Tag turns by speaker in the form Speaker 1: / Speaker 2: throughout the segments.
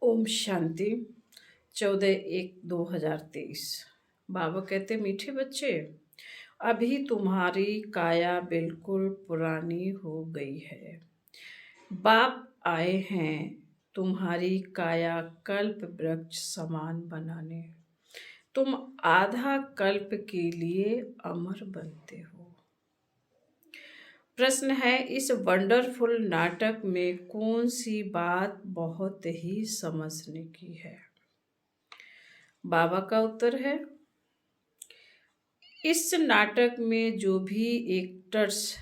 Speaker 1: ओम शांति। 14/1/2023। बाबा कहते, मीठे बच्चे, अभी तुम्हारी काया बिल्कुल पुरानी हो गई है। बाप आए हैं तुम्हारी काया कल्प वृक्ष समान बनाने। तुम आधा कल्प के लिए अमर बनते हो। प्रश्न है, इस वंडरफुल नाटक में कौन सी बात बहुत ही समझने की है? बाबा का उत्तर है, इस नाटक में जो भी एक्टर्स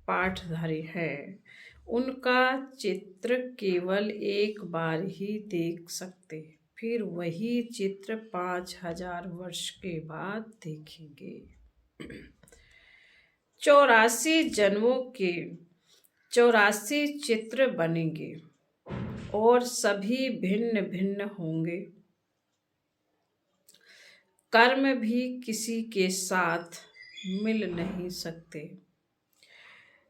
Speaker 1: पाठधारी हैं उनका चित्र केवल एक बार ही देख सकते, फिर वही चित्र 5000 वर्ष के बाद देखेंगे। 84 जन्मों के 84 चित्र बनेंगे और सभी भिन्न भिन्न होंगे। कर्म भी किसी के साथ मिल नहीं सकते।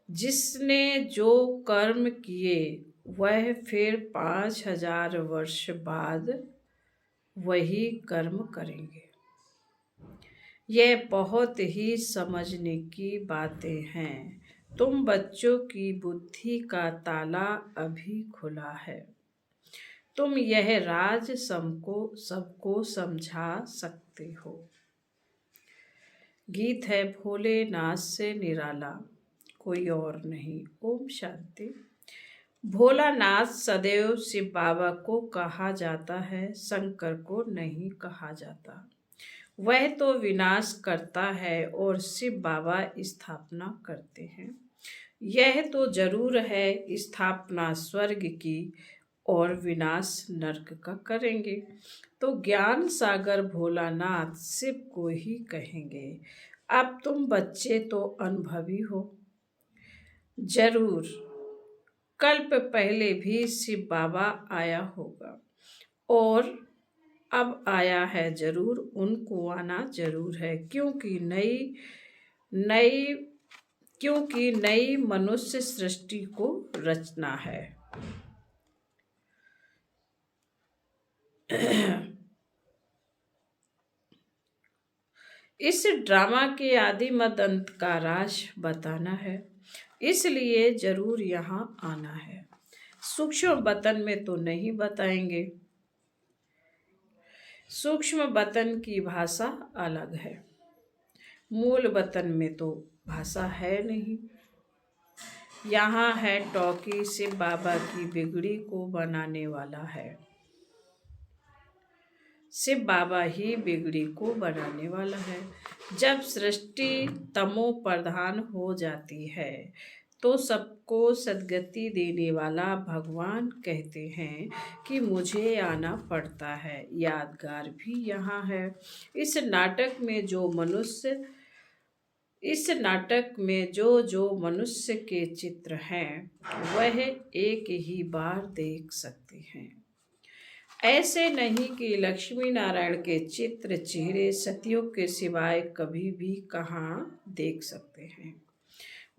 Speaker 1: जिसने जो कर्म किए वह फिर 5000 वर्ष बाद वही कर्म करेंगे। यह बहुत ही समझने की बातें हैं। तुम बच्चों की बुद्धि का ताला अभी खुला है। तुम यह राज सबको समझा सकते हो। गीत है, भोलेनाथ से निराला कोई और नहीं। ओम शांति। भोलानाथ सदैव शिव बाबा को कहा जाता है, शंकर को नहीं कहा जाता। वह तो विनाश करता है और शिव बाबा स्थापना करते हैं। यह तो जरूर है, स्थापना स्वर्ग की और विनाश नरक का करेंगे। तो ज्ञान सागर भोलानाथ शिव को ही कहेंगे। अब तुम बच्चे तो अनुभवी हो। जरूर कल्प पहले भी शिव बाबा आया होगा और अब आया है जरूर, उनको आना जरूर है, क्योंकि नई मनुष्य सृष्टि को रचना है। इस ड्रामा के आदि मद अंत का राज बताना है, इसलिए जरूर यहाँ आना है। सूक्ष्म वतन में तो नहीं बताएंगे। सूक्ष्म वतन की भाषा अलग है, मूल वतन में तो भाषा है नहीं। यहाँ है टॉकी, शिव बाबा की बिगड़ी को बनाने वाला है। शिव बाबा ही बिगड़ी को बनाने वाला है। जब सृष्टि तमो प्रधान हो जाती है तो सबको सद्गति देने वाला भगवान कहते हैं कि मुझे आना पड़ता है। यादगार भी यहाँ है। इस नाटक में जो मनुष्य के चित्र हैं वह एक ही बार देख सकते हैं। ऐसे नहीं कि लक्ष्मी नारायण के चित्र चेहरे सतयुग के सिवाय कभी भी कहाँ देख सकते हैं।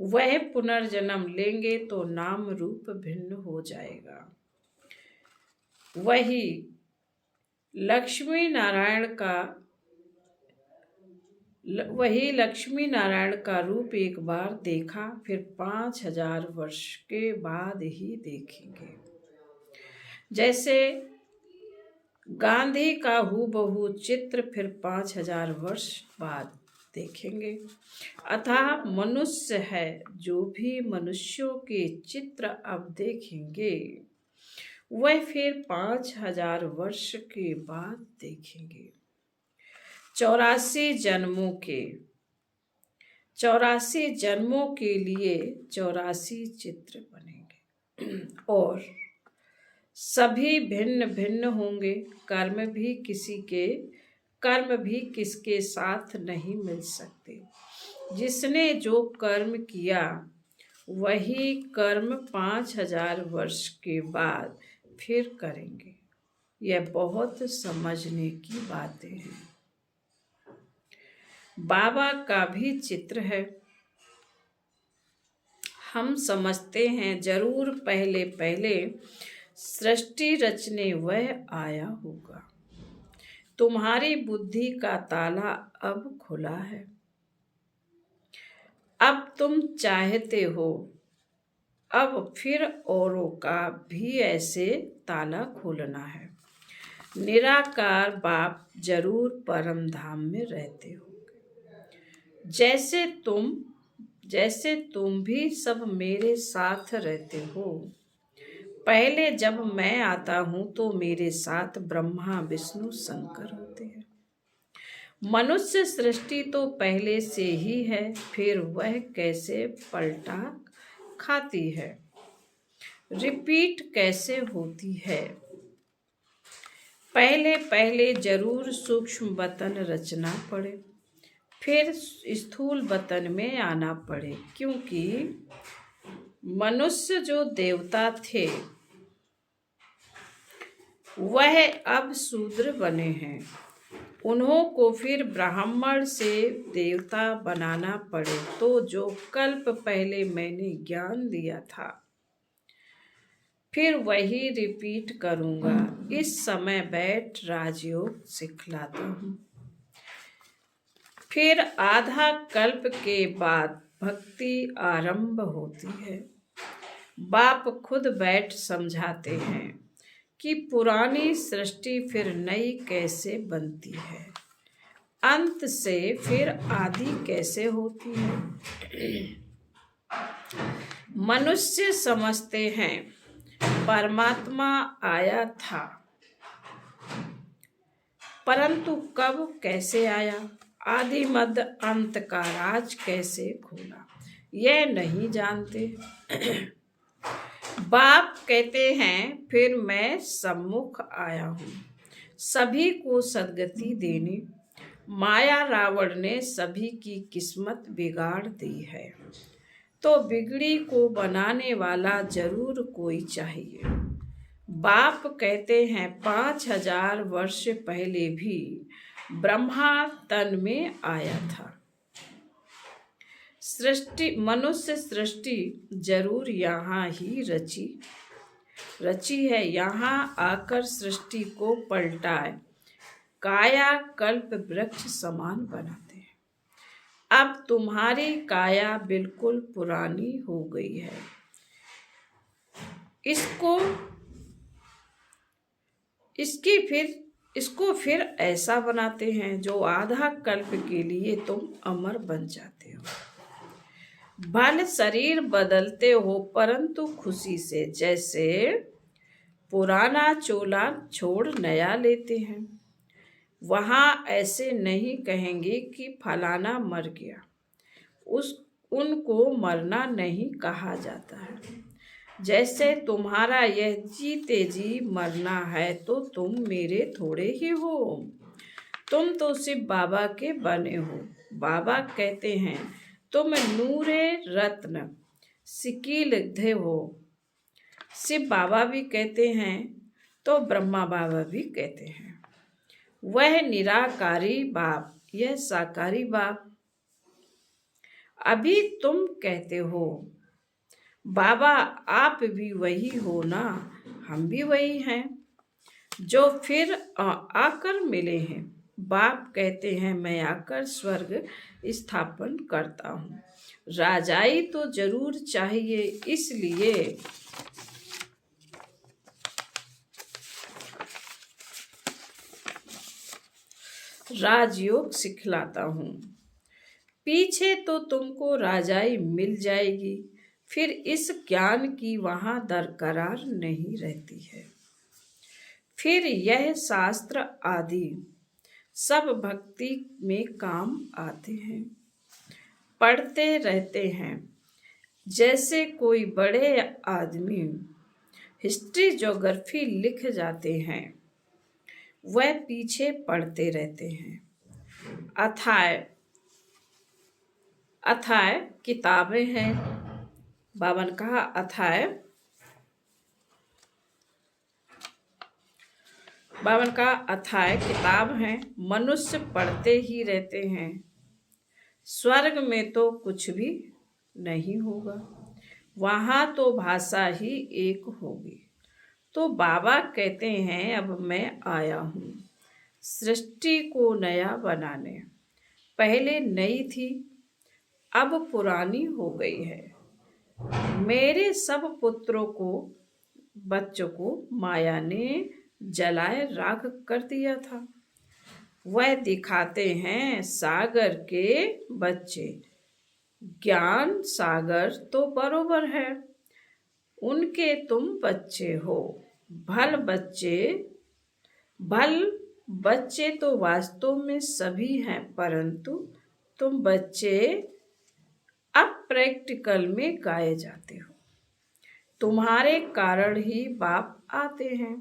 Speaker 1: वह पुनर्जन्म लेंगे तो नाम रूप भिन्न हो जाएगा। वही लक्ष्मी नारायण का रूप एक बार देखा, फिर 5000 वर्ष के बाद ही देखेंगे। जैसे गांधी का हूबहू चित्र फिर 5000 वर्ष बाद देखेंगे। अतः मनुष्य है, जो भी मनुष्यों के चित्र अब देखेंगे वह फिर 5000 वर्ष के बाद देखेंगे। 84 जन्मों के लिए 84 चित्र बनेंगे और सभी भिन्न भिन्न होंगे। कर्म भी किसके साथ नहीं मिल सकते। जिसने जो कर्म किया वही कर्म 5000 वर्ष के बाद फिर करेंगे। यह बहुत समझने की बातें हैं। बाबा का भी चित्र है। हम समझते हैं जरूर पहले सृष्टि रचने वह आया होगा। तुम्हारी बुद्धि का ताला अब खुला है। अब तुम चाहते हो अब फिर औरों का भी ऐसे ताला खोलना है। निराकार बाप जरूर परम धाम में रहते हो। जैसे तुम भी सब मेरे साथ रहते हो। पहले जब मैं आता हूं तो मेरे साथ ब्रह्मा विष्णु शंकर होते हैं। मनुष्य सृष्टि तो पहले से ही है, फिर वह कैसे पलटा खाती है, रिपीट कैसे होती है। पहले पहले जरूर सूक्ष्म वतन रचना पड़े, फिर स्थूल वतन में आना पड़े, क्योंकि मनुष्य जो देवता थे वह अब शूद्र बने हैं। उन्हों को फिर ब्राह्मण से देवता बनाना पड़े। तो जो कल्प पहले मैंने ज्ञान दिया था फिर वही रिपीट करूंगा। इस समय बैठ राजयोग सिखलाता हूँ। फिर आधा कल्प के बाद भक्ति आरंभ होती है। बाप खुद बैठ समझाते हैं कि पुरानी सृष्टि फिर नई कैसे बनती है, अंत से फिर आदि कैसे होती है। मनुष्य समझते हैं परमात्मा आया था, परंतु कब कैसे आया, आदि मध्य अंत का राज कैसे खोला, यह नहीं जानते। बाप कहते हैं फिर मैं सम्मुख आया हूँ सभी को सद्गति देने। माया रावण ने सभी की किस्मत बिगाड़ दी है, तो बिगड़ी को बनाने वाला जरूर कोई चाहिए। बाप कहते हैं 5000 वर्ष पहले भी ब्रह्मा तन में आया था। मनुष्य सृष्टि जरूर यहाँ ही रची है। यहाँ आकर सृष्टि को पलटाए काया कल्प वृक्ष समान बनाते हैं। अब तुम्हारी काया बिल्कुल पुरानी हो गई है। इसको फिर ऐसा बनाते हैं जो आधा कल्प के लिए तुम अमर बन जाते हो। भले शरीर बदलते हो परंतु खुशी से, जैसे पुराना चोला छोड़ नया लेते हैं। वहां ऐसे नहीं कहेंगे कि फलाना मर गया, उनको मरना नहीं कहा जाता है। जैसे तुम्हारा यह जीते जी मरना है तो तुम मेरे थोड़े ही हो, तुम तो शिव बाबा के बने हो। बाबा कहते हैं तुम नूरे रत्न सिकीलधे हो। शिव बाबा भी कहते हैं तो ब्रह्मा बाबा भी कहते हैं। वह निराकारी बाप, यह साकारी बाप। अभी तुम कहते हो बाबा आप भी वही हो ना, हम भी वही हैं जो फिर आकर मिले हैं। बाप कहते हैं मैं आकर स्वर्ग स्थापन करता हूँ। राजाई तो जरूर चाहिए, इसलिए राजयोग सिखलाता हूँ। पीछे तो तुमको राजाई मिल जाएगी, फिर इस ज्ञान की वहां दरकरार नहीं रहती है। फिर यह शास्त्र आदि सब भक्ति में काम आते हैं, पढ़ते रहते हैं। जैसे कोई बड़े आदमी हिस्ट्री ज्योग्राफी लिख जाते हैं, वह पीछे पढ़ते रहते हैं। अथाय किताबें हैं। बाबा ने कहा अथाय किताब हैं, मनुष्य पढ़ते ही रहते हैं। स्वर्ग में तो कुछ भी नहीं होगा, वहां तो भाषा ही एक होगी। तो बाबा कहते हैं अब मैं आया हूँ सृष्टि को नया बनाने। पहले नई थी अब पुरानी हो गई है। मेरे सब पुत्रों को बच्चों को माया ने जलाए राख कर दिया था। वह दिखाते हैं सागर के बच्चे। ज्ञान सागर तो बरोबर है, उनके तुम बच्चे हो। भल बच्चे तो वास्तव में सभी हैं, परंतु तुम बच्चे अब प्रैक्टिकल में गाए जाते हो। तुम्हारे कारण ही बाप आते हैं,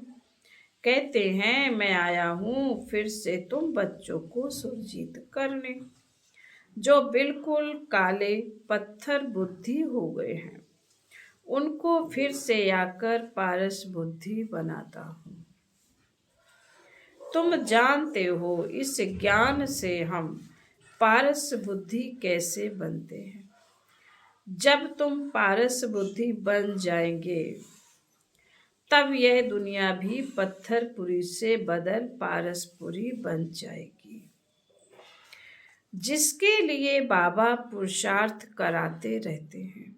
Speaker 1: कहते हैं मैं आया हूँ फिर से तुम बच्चों को सुरजीत करने, जो बिल्कुल काले पत्थर बुद्धि हो गए हैं उनको फिर से आकर पारस बुद्धि बनाता हूँ। तुम जानते हो इस ज्ञान से हम पारस बुद्धि कैसे बनते हैं। जब तुम पारस बुद्धि बन जाएंगे तब यह दुनिया भी पत्थरपुरी से बदल पारसपुरी बन जाएगी, जिसके लिए बाबा पुरुषार्थ कराते रहते हैं।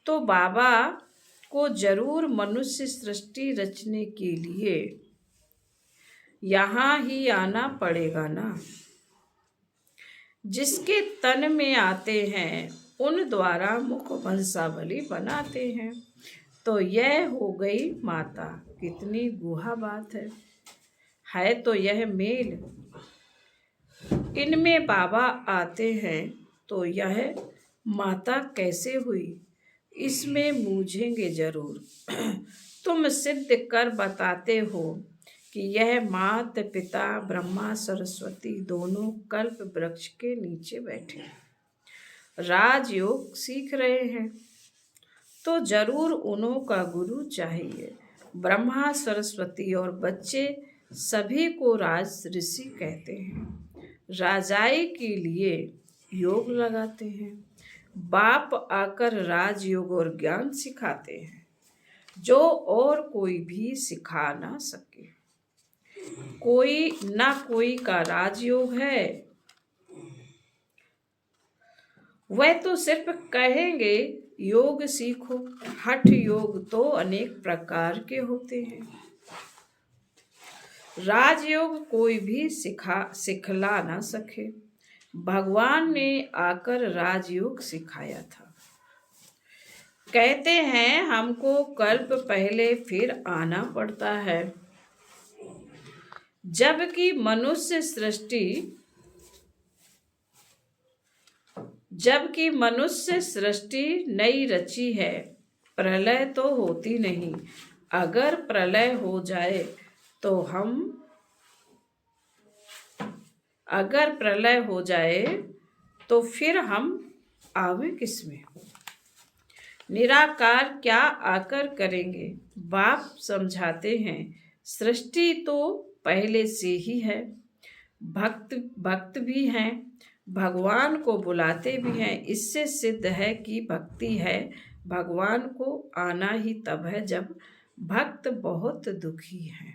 Speaker 1: तो बाबा को जरूर मनुष्य सृष्टि रचने के लिए यहाँ ही आना पड़ेगा ना। जिसके तन में आते हैं उन द्वारा मुख वंशावली बनाते हैं। तो यह हो गई माता, कितनी गुहा बात है तो यह मेल। इनमें बाबा आते हैं तो यह माता कैसे हुई, इसमें मूझेंगे जरूर। तुम सिद्ध कर बताते हो कि यह माता पिता ब्रह्मा सरस्वती दोनों कल्प वृक्ष के नीचे बैठे राजयोग सीख रहे हैं, तो जरूर उन्हों का गुरु चाहिए। ब्रह्मा सरस्वती और बच्चे सभी को राज ऋषि कहते हैं। राजाई के लिए योग लगाते हैं। बाप आकर राजयोग और ज्ञान सिखाते हैं जो और कोई भी सिखा ना सके। कोई का राजयोग है, वह तो सिर्फ कहेंगे योग सीखो। हठ योग तो अनेक प्रकार के होते हैं। राजयोग कोई भी सिखला ना सके। भगवान ने आकर राजयोग सिखाया था। कहते हैं हमको कल्प पहले फिर आना पड़ता है, जबकि मनुष्य सृष्टि नई रची है। प्रलय तो होती नहीं। अगर प्रलय हो जाए तो फिर हम आवे किसमें। निराकार क्या आकर करेंगे। बाप समझाते हैं सृष्टि तो पहले से ही है। भक्त भी हैं, भगवान को बुलाते भी हैं। इससे सिद्ध है कि भक्ति है। भगवान को आना ही तब है जब भक्त बहुत दुखी हैं।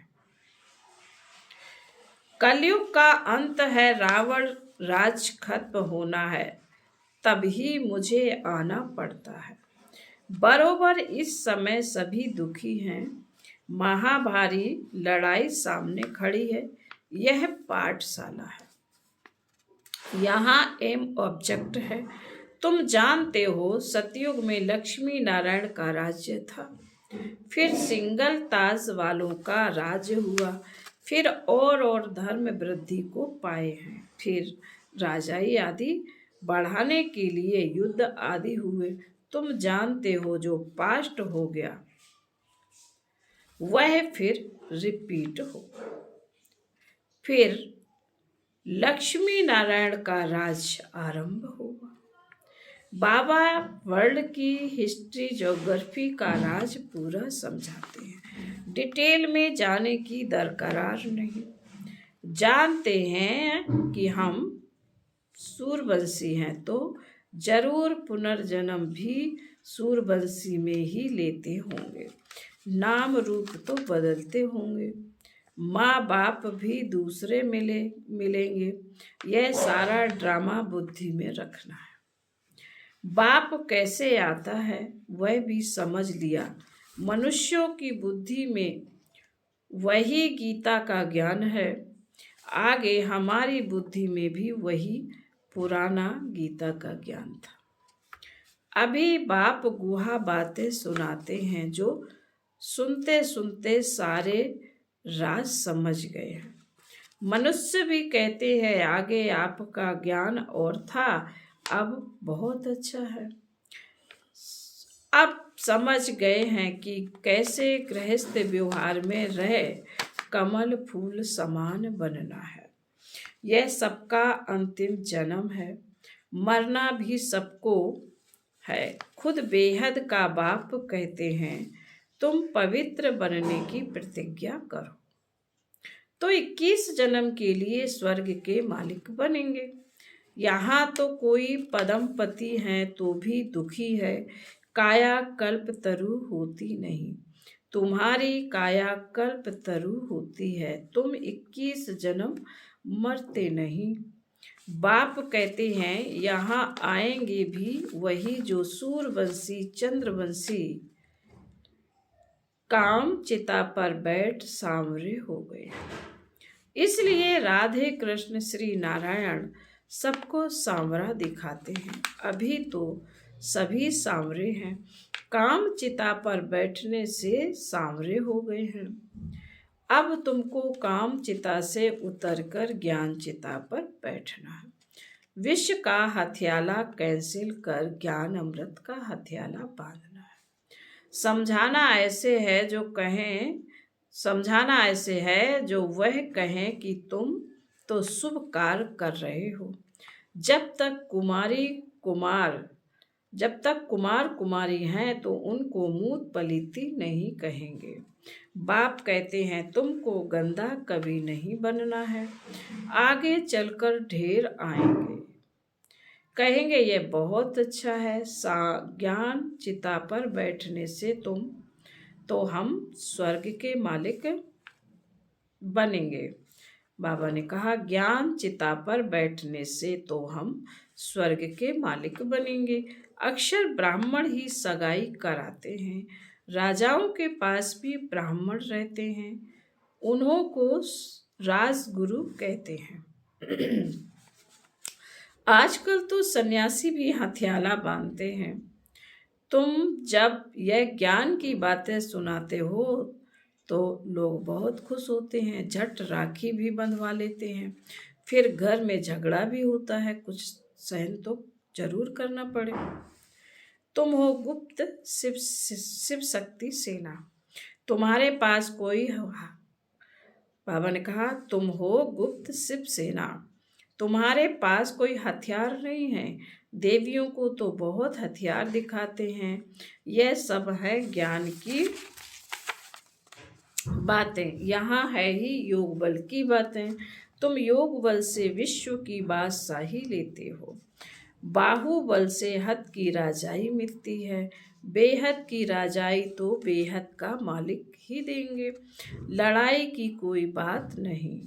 Speaker 1: कलयुग का अंत है, रावण राज खत्म होना है, तभी मुझे आना पड़ता है। बरोबर इस समय सभी दुखी हैं। महाभारी लड़ाई सामने खड़ी है। यह पाठशाला है, यहाँ एम ऑब्जेक्ट है। तुम जानते हो सतयुग में लक्ष्मी नारायण का राज्य था, फिर सिंगल ताज वालों का राज्य हुआ, फिर और धर्म वृद्धि को पाए हैं, फिर राजाई आदि बढ़ाने के लिए युद्ध आदि हुए। तुम जानते हो जो पास्ट हो गया वह फिर रिपीट हो। फिर लक्ष्मी नारायण का राज आरंभ होगा। बाबा वर्ल्ड की हिस्ट्री ज्योग्राफी का राज पूरा समझाते हैं। डिटेल में जाने की दरकार नहीं। जानते हैं कि हम सूरवंशी हैं तो जरूर पुनर्जन्म भी सूरवंशी में ही लेते होंगे। नाम रूप तो बदलते होंगे, माँ बाप भी दूसरे मिलेंगे। यह सारा ड्रामा बुद्धि में रखना है। बाप कैसे आता है वह भी समझ लिया। मनुष्यों की बुद्धि में वही गीता का ज्ञान है, आगे हमारी बुद्धि में भी वही पुराना गीता का ज्ञान था। अभी बाप गुहा बातें सुनाते हैं जो सुनते सुनते सारे राज समझ गए हैं। मनुष्य भी कहते हैं आगे आपका ज्ञान और था, अब बहुत अच्छा है। अब समझ गए हैं कि कैसे गृहस्थ व्यवहार में रह कमल फूल समान बनना है। यह सबका अंतिम जन्म है, मरना भी सबको है। खुद बेहद का बाप कहते हैं तुम पवित्र बनने की प्रतिज्ञा करो, तो 21 जन्म के लिए स्वर्ग के मालिक बनेंगे। यहाँ तो कोई पदमपति है तो भी दुखी है, काया कल्प तरु होती नहीं। तुम्हारी काया कल्प तरु होती है, तुम 21 जन्म मरते नहीं। बाप कहते हैं यहाँ आएंगे भी वही जो सूर्यवंशी चंद्रवंशी काम चिता पर बैठ सांवरे हो गए। इसलिए राधे कृष्ण श्री नारायण सबको सांवरा दिखाते हैं। अभी तो सभी सांवरे हैं, काम चिता पर बैठने से सांवरे हो गए हैं। अब तुमको काम चिता से उतरकर ज्ञान चिता पर बैठना है। विष का हथियाला कैंसिल कर ज्ञान अमृत का हथियाला बांधना है। समझाना ऐसे है जो वह कहें कि तुम तो शुभ कार्य कर रहे हो। जब तक कुमार कुमारी हैं तो उनको मूत पलीती नहीं कहेंगे। बाप कहते हैं तुमको गंदा कभी नहीं बनना है, आगे चलकर ढेर आएंगे, कहेंगे यह बहुत अच्छा है। ज्ञान चिता पर बैठने से हम स्वर्ग के मालिक बनेंगे। बाबा ने कहा ज्ञान चिता पर बैठने से तो हम स्वर्ग के मालिक बनेंगे। अक्सर ब्राह्मण ही सगाई कराते हैं, राजाओं के पास भी ब्राह्मण रहते हैं, उन्हों को राजगुरु कहते हैं। आजकल तो सन्यासी भी हथियाला बांधते हैं। तुम जब यह ज्ञान की बातें सुनाते हो तो लोग बहुत खुश होते हैं, झट राखी भी बंधवा लेते हैं। फिर घर में झगड़ा भी होता है, कुछ सहन तो जरूर करना पड़े। तुम हो गुप्त शिव शक्ति सेना, तुम्हारे पास कोई बाबा ने कहा तुम हो गुप्त शिव सेना, तुम्हारे पास कोई हथियार नहीं है। देवियों को तो बहुत हथियार दिखाते हैं। यह सब है ज्ञान की बातें, यहाँ है ही योग बल की बातें। तुम योग बल से विश्व की बादशाही लेते हो, बाहुबल से हद की राजाई मिलती है। बेहद की राजाई तो बेहद का मालिक ही देंगे, लड़ाई की कोई बात नहीं।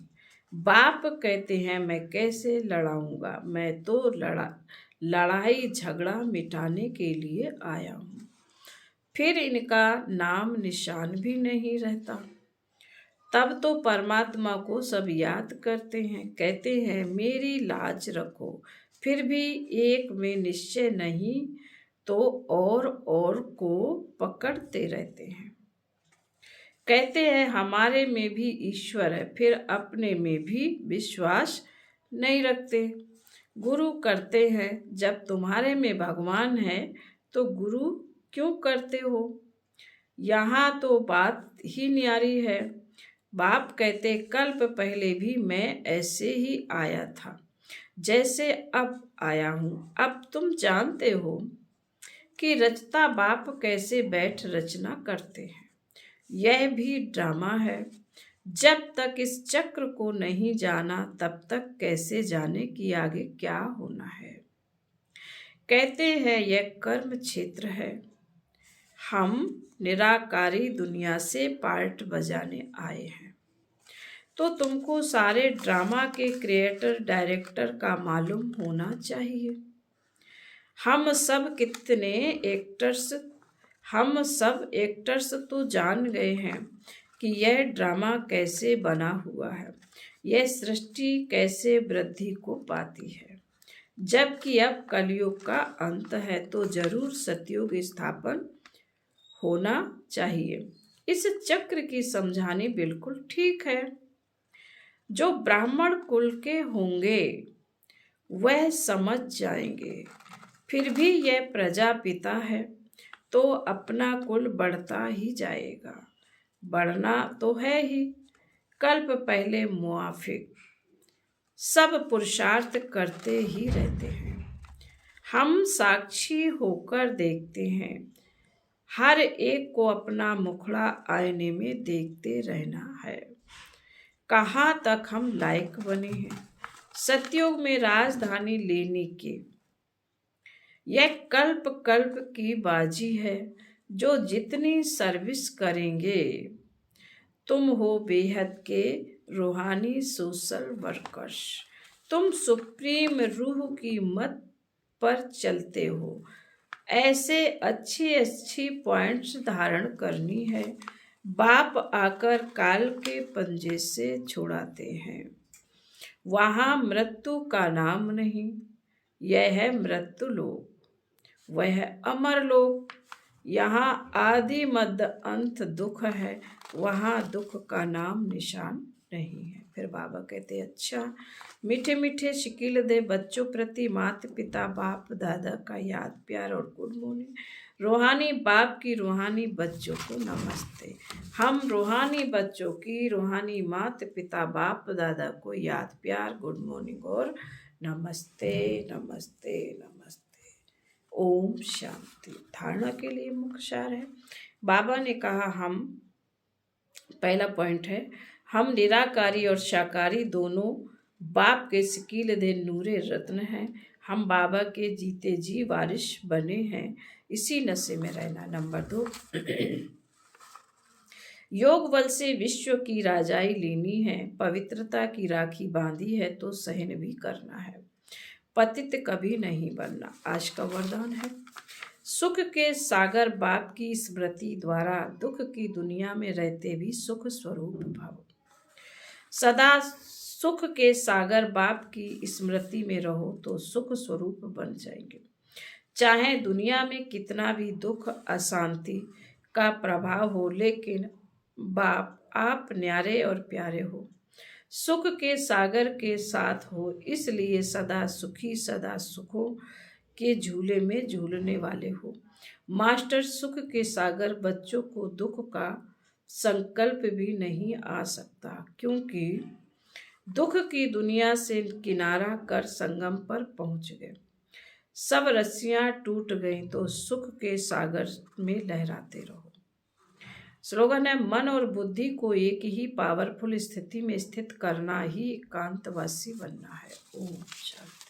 Speaker 1: बाप कहते हैं मैं कैसे लड़ाऊंगा, मैं तो लड़ाई झगड़ा मिटाने के लिए आया हूँ। फिर इनका नाम निशान भी नहीं रहता। तब तो परमात्मा को सब याद करते हैं, कहते हैं मेरी लाज रखो। फिर भी एक में निश्चय नहीं तो और को पकड़ते रहते हैं। कहते हैं हमारे में भी ईश्वर है, फिर अपने में भी विश्वास नहीं रखते। गुरु करते हैं, जब तुम्हारे में भगवान है तो गुरु क्यों करते हो? यहाँ तो बात ही न्यारी है। बाप कहते कल्प पहले भी मैं ऐसे ही आया था जैसे अब आया हूँ। अब तुम जानते हो कि रचता बाप कैसे बैठ रचना करते हैं। यह भी ड्रामा है। जब तक इस चक्र को नहीं जाना तब तक कैसे जाने कि आगे क्या होना है। कहते हैं यह कर्म क्षेत्र है, हम निराकारी दुनिया से पार्ट बजाने आए हैं। तो तुमको सारे ड्रामा के क्रिएटर डायरेक्टर का मालूम होना चाहिए। हम सब एक्टर्स तो जान गए हैं कि यह ड्रामा कैसे बना हुआ है, यह सृष्टि कैसे वृद्धि को पाती है। जबकि अब कलयुग का अंत है तो जरूर सतयुग स्थापन होना चाहिए। इस चक्र की समझानी बिल्कुल ठीक है। जो ब्राह्मण कुल के होंगे वह समझ जाएंगे। फिर भी यह प्रजापिता है तो अपना कुल बढ़ता ही जाएगा, बढ़ना तो है ही। कल्प पहले मुआफिक सब पुरुषार्थ करते ही रहते हैं। हम साक्षी होकर देखते हैं। हर एक को अपना मुखड़ा आईने में देखते रहना है। कहाँ तक हम लायक बने हैं सतयुग में राजधानी लेने के। यह कल्प कल्प की बाजी है। जो जितनी सर्विस करेंगे, तुम हो बेहद के रूहानी सोशल वर्कर्स। तुम सुप्रीम रूह की मत पर चलते हो। ऐसे अच्छी पॉइंट्स धारण करनी है। बाप आकर काल के पंजे से छुड़ाते हैं। वहाँ मृत्यु का नाम नहीं, यह है मृत्यु लोक, वह है अमर लोक। यहाँ आदि मध्य अंत दुख है, वहाँ दुख का नाम निशान नहीं है। फिर बाबा कहते अच्छा, मीठे मीठे शिकिल दे बच्चों प्रति माता पिता बाप दादा का याद प्यार और गुड मॉर्निंग। रूहानी बाप की रूहानी बच्चों को नमस्ते। हम रूहानी बच्चों की रूहानी माता पिता बाप दादा को याद प्यार गुड मॉर्निंग और नमस्ते नमस्ते नमस्ते। ओम शांति। धारणा के लिए मुख्य सार है। बाबा ने कहा हम, पहला पॉइंट है, हम निराकारी और साकारी दोनों बाप के सिकील दे नूरे रत्न हैं। हम बाबा के जीते जी वारिश बने हैं, इसी नशे में रहना। नंबर 2, योग बल से विश्व की राजाई लेनी है। पवित्रता की राखी बांधी है तो सहन भी करना है। पतित कभी नहीं बनना आज का वरदान है। सुख के सागर बाप की स्मृति द्वारा दुख की दुनिया में रहते भी सुख स्वरूप भव। सदा सुख के सागर बाप की स्मृति में रहो तो सुख स्वरूप बन जाएंगे। चाहे दुनिया में कितना भी दुख अशांति का प्रभाव हो, लेकिन बाप आप न्यारे और प्यारे हो, सुख के सागर के साथ हो, इसलिए सदा सुखी सदा सुखों के झूले में झूलने वाले हो। मास्टर सुख के सागर बच्चों को दुख का संकल्प भी नहीं आ सकता, क्योंकि दुख की दुनिया से किनारा कर संगम पर पहुंच गए। सब रस्सियां टूट गईं तो सुख के सागर में लहराते रहो। स्लोगन है, मन और बुद्धि को एक ही पावरफुल स्थिति में स्थित करना ही एकांतवासी बनना है। ओम शांति।